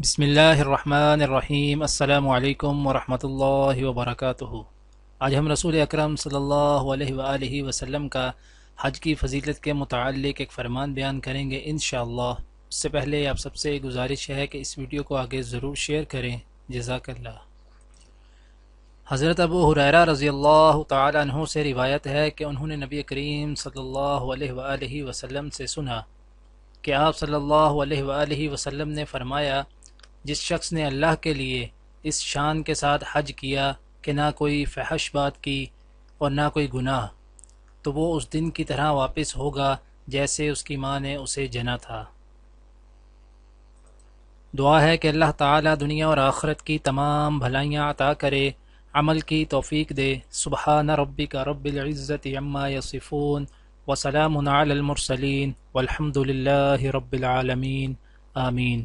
بسم اللہ الرحمن الرحیم۔ السلام علیکم ورحمۃ اللہ وبرکاتہ۔ آج ہم رسول اکرم صلی اللہ علیہ وآلہ وسلم کا حج کی فضیلت کے متعلق ایک فرمان بیان کریں گے انشاءاللہ۔ اس سے پہلے آپ سب سے گزارش ہے کہ اس ویڈیو کو آگے ضرور شیئر کریں، جزاک اللہ۔ حضرت ابو ہریرہ رضی اللہ تعالی عنہ سے روایت ہے کہ انہوں نے نبی کریم صلی اللہ علیہ وآلہ وسلم سے سنا کہ آپ صلی اللہ علیہ وآلہ وسلم نے فرمایا، جس شخص نے اللہ کے لیے اس شان کے ساتھ حج کیا کہ نہ کوئی فحش بات کی اور نہ کوئی گناہ، تو وہ اس دن کی طرح واپس ہوگا جیسے اس کی ماں نے اسے جنا تھا۔ دعا ہے کہ اللہ تعالی دنیا اور آخرت کی تمام بھلائیاں عطا کرے، عمل کی توفیق دے۔ سبحان ربک رب العزت عما یصفون وسلام علی المرسلین والحمد للہ رب العالمین، آمین۔